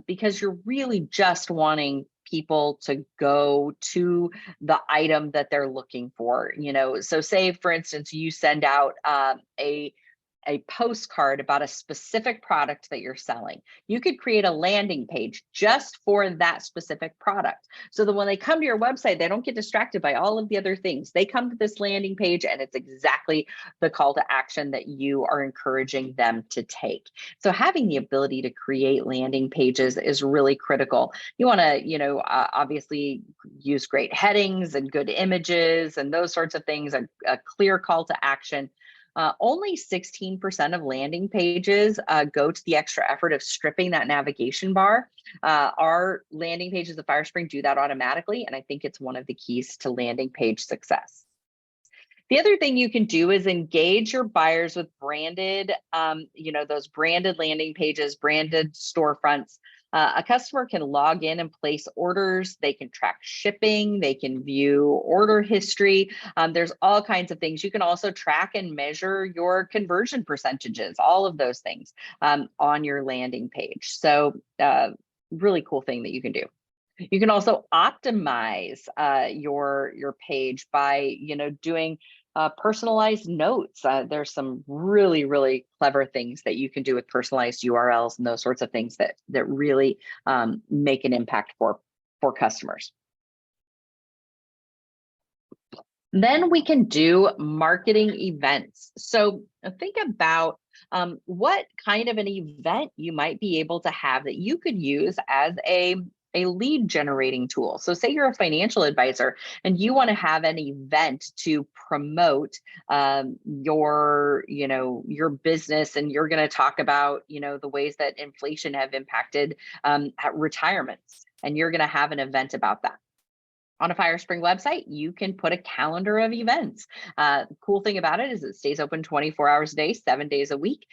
because you're really just wanting people to go to the item that they're looking for. So say, for instance, you send out a postcard about a specific product that you're selling. You could create a landing page just for that specific product, so that when they come to your website, they don't get distracted by all of the other things. They come to this landing page and it's exactly the call to action that you are encouraging them to take. So having the ability to create landing pages is really critical. You want to, obviously use great headings and good images and those sorts of things, a clear call to action. Only 16% of landing pages go to the extra effort of stripping that navigation bar. Our landing pages of Firespring do that automatically, and I think it's one of the keys to landing page success. The other thing you can do is engage your buyers with branded, those branded landing pages, branded storefronts. A customer can log in and place orders. They can track shipping. They can view order history. There's all kinds of things. You can also track and measure your conversion percentages, all of those things on your landing page. So really cool thing that you can do. You can also optimize your page by doing personalized notes. There's some really, really clever things that you can do with personalized URLs and those sorts of things that really make an impact for customers. Then we can do marketing events. So think about what kind of an event you might be able to have that you could use as a lead generating tool. So say you're a financial advisor and you want to have an event to promote your business, and you're going to talk about the ways that inflation have impacted retirements, and you're going to have an event about that. On a Firespring website, you can put a calendar of events. The cool thing about it is it stays open 24 hours a day, 7 days a week.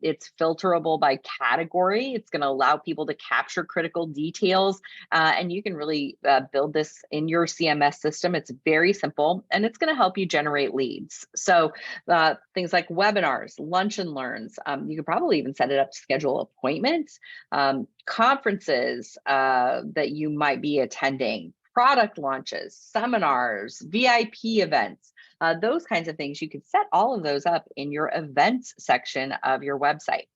It's filterable by category. It's going to allow people to capture critical details, and you can really build this in your CMS system. It's very simple, and it's going to help you generate leads. So things like webinars, lunch and learns. You could probably even set it up to schedule appointments, conferences that you might be attending, product launches, seminars, VIP events, those kinds of things. You could set all of those up in your events section of your website.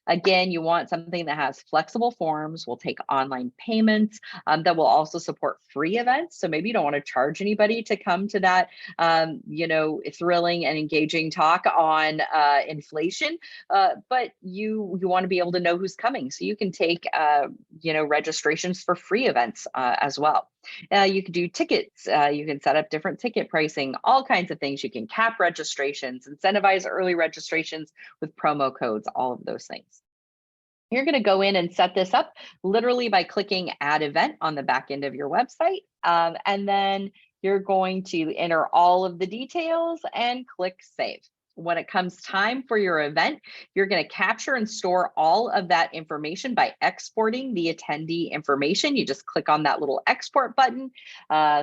Again, you want something that has flexible forms, will take online payments, that will also support free events. So maybe you don't want to charge anybody to come to that, thrilling and engaging talk on inflation, but you want to be able to know who's coming. So you can take, registrations for free events as well. You can do tickets. You can set up different ticket pricing, all kinds of things. You can cap registrations, incentivize early registrations with promo codes, all of those things. You're going to go in and set this up literally by clicking add event on the back end of your website. And then you're going to enter all of the details and click save. When it comes time for your event, you're going to capture and store all of that information by exporting the attendee information. You just click on that little export button,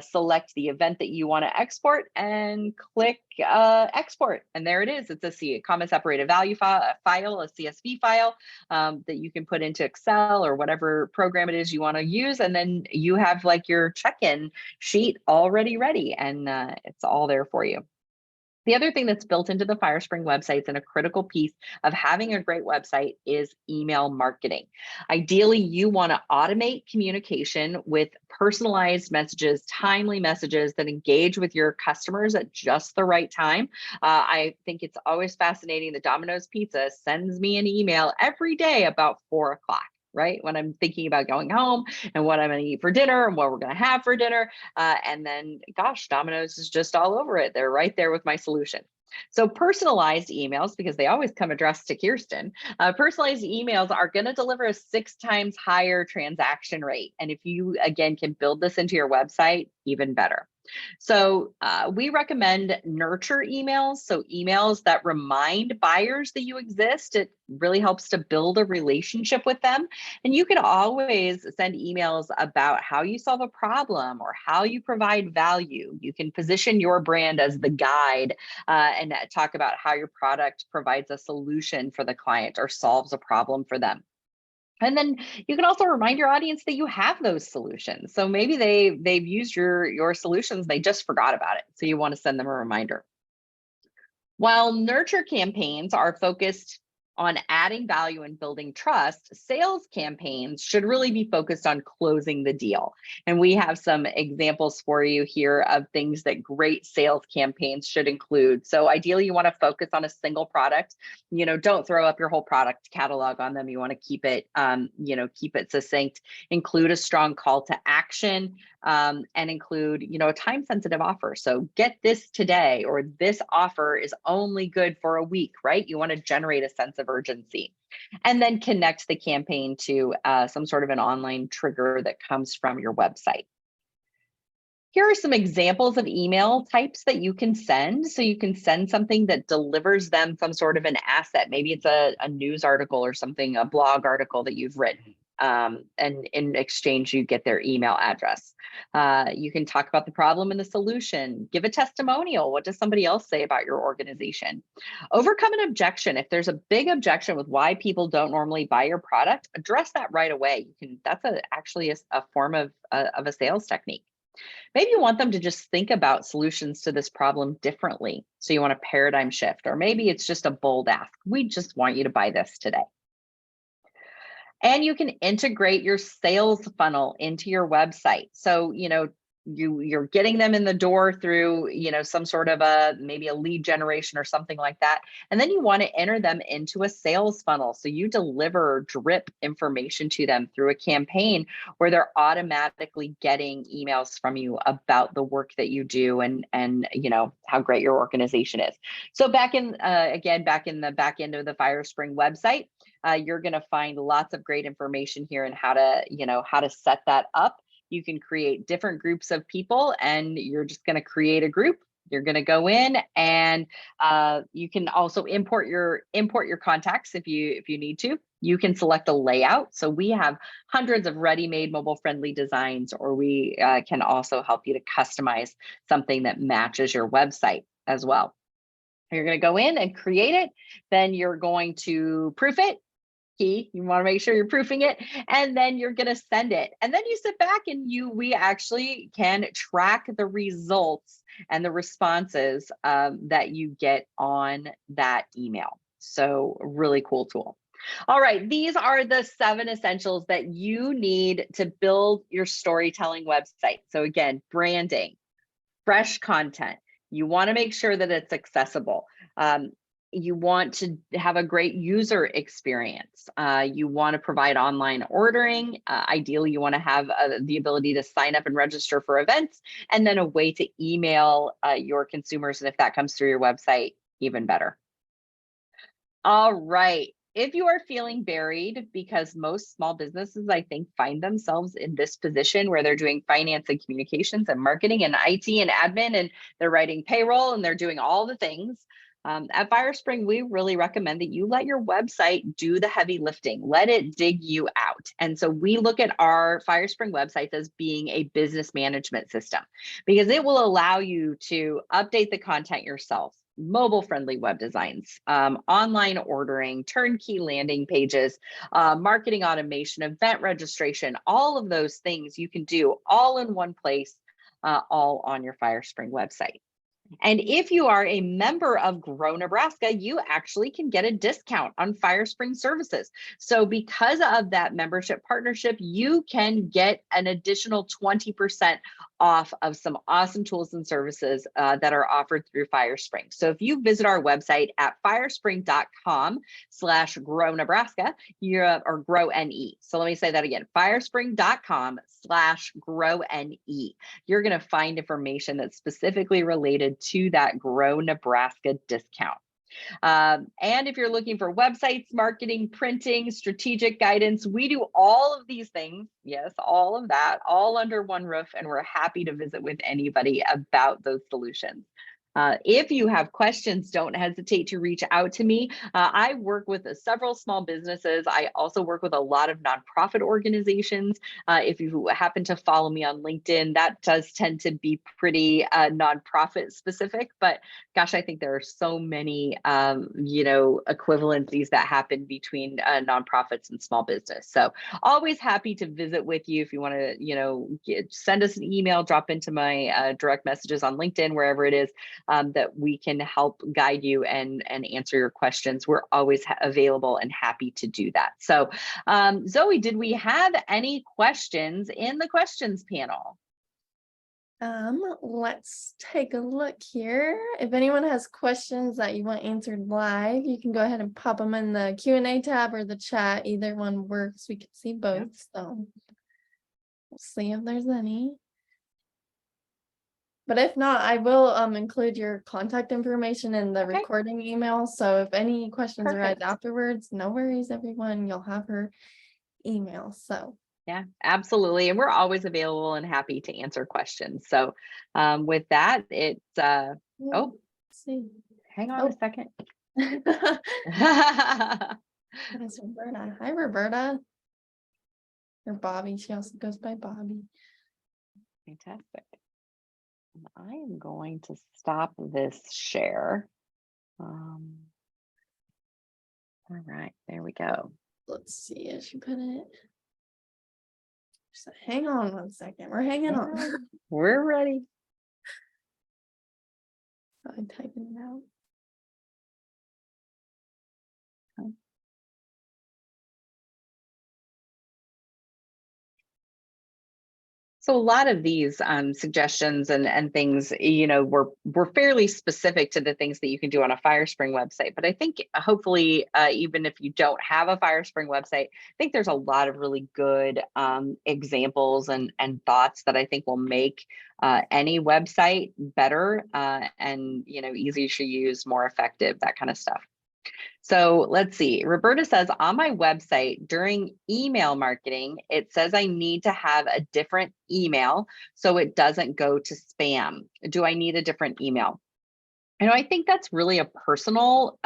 select the event that you want to export, and click export. And there it is. It's a comma separated value file, a CSV file that you can put into Excel or whatever program it is you want to use. And then you have like your check-in sheet already ready, and it's all there for you. The other thing that's built into the Firespring websites and a critical piece of having a great website is email marketing. Ideally, you want to automate communication with personalized messages, timely messages that engage with your customers at just the right time. I think it's always fascinating that Domino's Pizza sends me an email every day about 4 o'clock. Right? When I'm thinking about going home and what I'm going to eat for dinner and what we're going to have for dinner. And then, gosh, Domino's is just all over it. They're right there with my solution. So personalized emails, because they always come addressed to Kiersten, personalized emails are going to deliver a 6 times higher transaction rate. And if you, again, can build this into your website, even better. So we recommend nurture emails. So emails that remind buyers that you exist. It really helps to build a relationship with them. And you can always send emails about how you solve a problem or how you provide value. You can position your brand as the guide and talk about how your product provides a solution for the client or solves a problem for them. And then you can also remind your audience that you have those solutions. So maybe they've used your solutions, they just forgot about it. So you want to send them a reminder. While nurture campaigns are focused on adding value and building trust, sales campaigns should really be focused on closing the deal. And we have some examples for you here of things that great sales campaigns should include. So ideally, you want to focus on a single product. Don't throw up your whole product catalog on them. You want to keep it, keep it succinct. Include a strong call to action, and include, a time-sensitive offer. So get this today, or this offer is only good for a week, right? You want to generate a sense of urgency, and then connect the campaign to some sort of an online trigger that comes from your website. Here are some examples of email types that you can send. So you can send something that delivers them some sort of an asset. Maybe it's a news article or something, a blog article that you've written. And in exchange, you get their email address. You can talk about the problem and the solution. Give a testimonial. What does somebody else say about your organization? Overcome an objection. If there's a big objection with why people don't normally buy your product, address that right away. That's actually a form of a sales technique. Maybe you want them to just think about solutions to this problem differently. So you want a paradigm shift, or maybe it's just a bold ask. We just want you to buy this today. And you can integrate your sales funnel into your website. So, you're getting them in the door through, some sort of maybe a lead generation or something like that. And then you want to enter them into a sales funnel. So you deliver drip information to them through a campaign where they're automatically getting emails from you about the work that you do and how great your organization is. So back in the back end of the Firespring website, you're going to find lots of great information here and how to set that up. You can create different groups of people, and you're just going to create a group. You're going to go in, and you can also import your contacts if you need to. You can select a layout. So we have hundreds of ready-made mobile-friendly designs, or we can also help you to customize something that matches your website as well. You're going to go in and create it. Then you're going to proof it. You want to make sure you're proofing it, and then you're going to send it. And then you sit back and we actually can track the results and the responses that you get on that email. So really cool tool. All right, these are the 7 essentials that you need to build your storytelling website. So again, branding, fresh content. You want to make sure that it's accessible. You want to have a great user experience. You want to provide online ordering. Ideally, you want to have the ability to sign up and register for events, and then a way to email your consumers. And if that comes through your website, even better. All right. If you are feeling buried, because most small businesses, I think, find themselves in this position where they're doing finance and communications and marketing and IT and admin, and they're writing payroll and they're doing all the things. At Firespring, we really recommend that you let your website do the heavy lifting, let it dig you out. And so we look at our Firespring websites as being a business management system because it will allow you to update the content yourself, mobile friendly web designs, online ordering, turnkey landing pages, marketing automation, event registration, all of those things you can do all in one place, all on your Firespring website. And if you are a member of Grow Nebraska, you actually can get a discount on Firespring services. So because of that membership partnership, you can get an additional 20% off of some awesome tools and services that are offered through Firespring. So if you visit our website at firespring.com/grow Nebraska, or grow NE. So let me say that again, firespring.com/grow NE. You're going to find information that's specifically related to that Grow Nebraska discount. And if you're looking for websites, marketing, printing, strategic guidance, we do all of these things. Yes, all of that, all under one roof. And we're happy to visit with anybody about those solutions. If you have questions, don't hesitate to reach out to me. I work with several small businesses. I also work with a lot of nonprofit organizations. If you happen to follow me on LinkedIn, that does tend to be pretty nonprofit specific, but gosh, I think there are so many, equivalencies that happen between nonprofits and small business. So always happy to visit with you. If you want to, send us an email, drop into my direct messages on LinkedIn, wherever it is, that we can help guide you and answer your questions. We're always available and happy to do that. So Zoe, did we have any questions in the questions panel? Let's take a look here. If anyone has questions that you want answered live, you can go ahead and pop them in the Q&A tab or the chat. Either one works. We can see both. Yep. So we'll see if there's any. But if not, I will include your contact information in the recording email. So if any questions arise afterwards, no worries, everyone. You'll have her email. So yeah, absolutely. And we're always available and happy to answer questions. So with that, it's let's see. Hang on a second. That is Roberta. Hi, Roberta. Or Bobby. She also goes by Bobby. Fantastic. I am going to stop this share. All right, there we go. Let's see if she put it. So hang on one second. We're hanging on. We're ready. I'm typing it out. So a lot of these suggestions and things, we're fairly specific to the things that you can do on a Firespring website. But I think hopefully, even if you don't have a Firespring website, I think there's a lot of really good examples and thoughts that I think will make any website better and easier to use, more effective, that kind of stuff. So let's see. Roberta says on my website during email marketing, it says I need to have a different email so it doesn't go to spam. Do I need a different email? I think that's really a personal,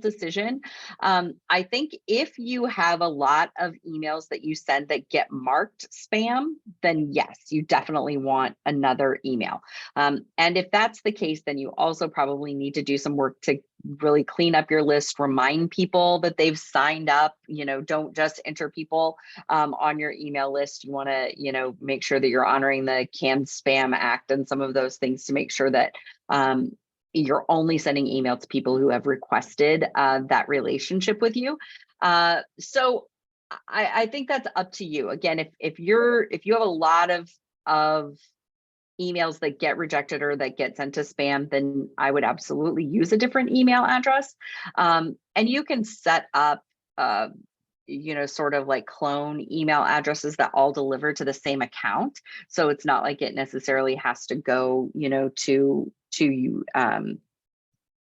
decision. I think if you have a lot of emails that you send that get marked spam, then yes, you definitely want another email. And if that's the case, then you also probably need to do some work to really clean up your list, remind people that they've signed up, don't just enter people on your email list. You want to, make sure that you're honoring the Canned Spam Act and some of those things to make sure that you're only sending email to people who have requested that relationship with you. So I think that's up to you. Again, if you have a lot of emails that get rejected or that get sent to spam, then I would absolutely use a different email address. And you can set up, sort of like clone email addresses that all deliver to the same account. So it's not like it necessarily has to go, to you.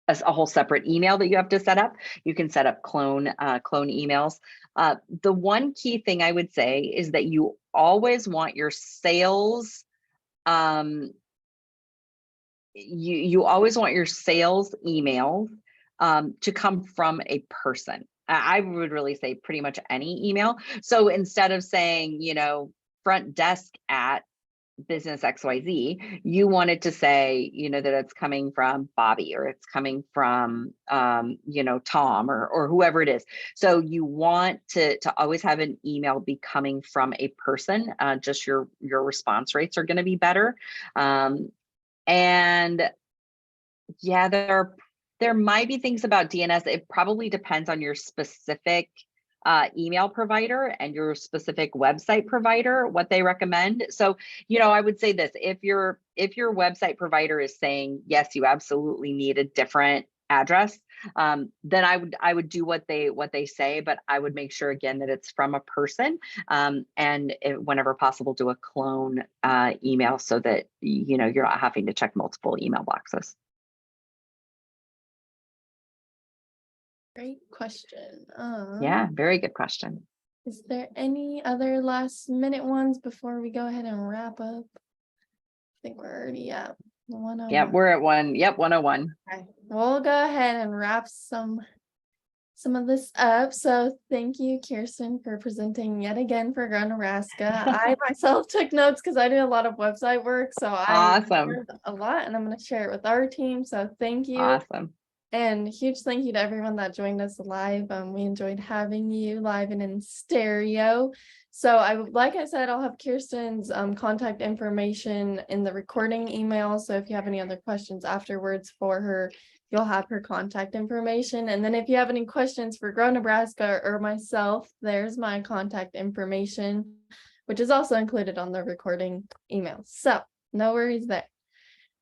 A whole separate email that you have to set up. You can set up clone emails. The one key thing I would say is that you always want your sales. You always want your sales emails to come from a person. I would really say pretty much any email. So instead of saying, front desk at business XYZ, you wanted to say, that it's coming from Bobby, or it's coming from, Tom, or whoever it is. So you want to always have an email be coming from a person. Just your response rates are going to be better. And yeah, there might be things about DNS. It probably depends on your specific email provider and your specific website provider, what they recommend. So, I would say this: if your website provider is saying yes, you absolutely need a different address, then I would do what they say, but I would make sure again that it's from a person, and whenever possible, do a clone email so that you're not having to check multiple email boxes. Great question. Yeah, very good question. Is there any other last minute ones before we go ahead and wrap up? I think we're already at 101. Yeah, we're at 101. Okay. We'll go ahead and wrap some of this up. So thank you, Kiersten, for presenting yet again for Grow Nebraska. I myself took notes because I do a lot of website work. So I learned a lot, and I'm going to share it with our team. So thank you. Awesome. And huge thank you to everyone that joined us live. We enjoyed having you live and in stereo. So like I said, I'll have Kiersten's contact information in the recording email. So if you have any other questions afterwards for her, you'll have her contact information. And then if you have any questions for Grow Nebraska or myself, there's my contact information, which is also included on the recording email. So no worries there.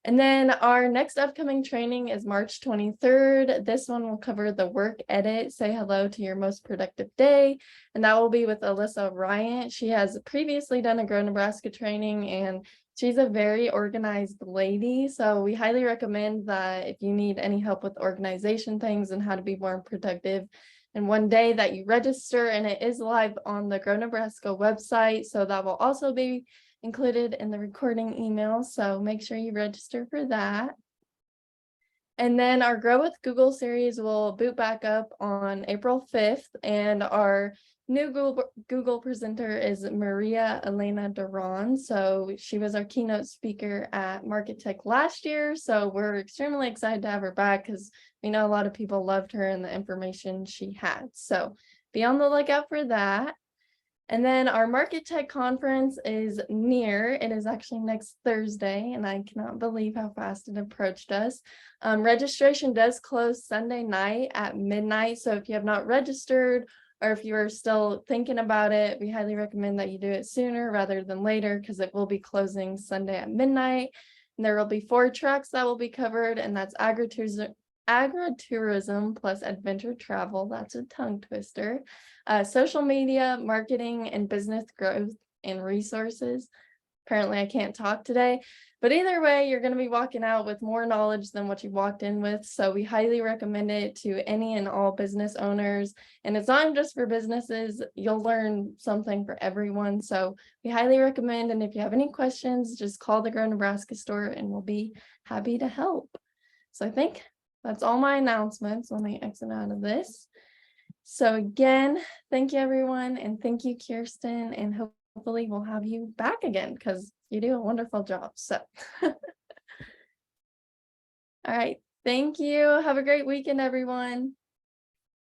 And then our next upcoming training is March 23rd. This one will cover the work edit, say hello to your most productive day. And that will be with Alyssa Ryan. She has previously done a Grow Nebraska training, and she's a very organized lady. So we highly recommend that if you need any help with organization things and how to be more productive in one day, that you register. And it is live on the Grow Nebraska website. So that will also be included in the recording email, so make sure you register for that. And then our Grow with Google series will boot back up on April 5th, and our new Google presenter is Maria Elena Duran. So she was our keynote speaker at Market Tech last year, so we're extremely excited to have her back because we know a lot of people loved her and the information she had. So be on the lookout for that. And then our Market Tech conference is near. It is actually next Thursday, and I cannot believe how fast it approached us. Registration does close Sunday night at midnight. So if you have not registered, or if you are still thinking about it, we highly recommend that you do it sooner rather than later, because it will be closing Sunday at midnight. And there will be 4 tracks that will be covered, and that's agritourism plus adventure travel. That's a tongue twister. Social media, marketing, and business growth and resources. Apparently I can't talk today, but either way, you're going to be walking out with more knowledge than what you walked in with. So we highly recommend it to any and all business owners. And it's not just for businesses. You'll learn something for everyone. So we highly recommend. And if you have any questions, just call the Grow Nebraska store and we'll be happy to help. So I think that's all my announcements. Let me exit out of this. So again, thank you everyone, and thank you, Kiersten, and hopefully we'll have you back again because you do a wonderful job. So all right, thank you. Have a great weekend, everyone.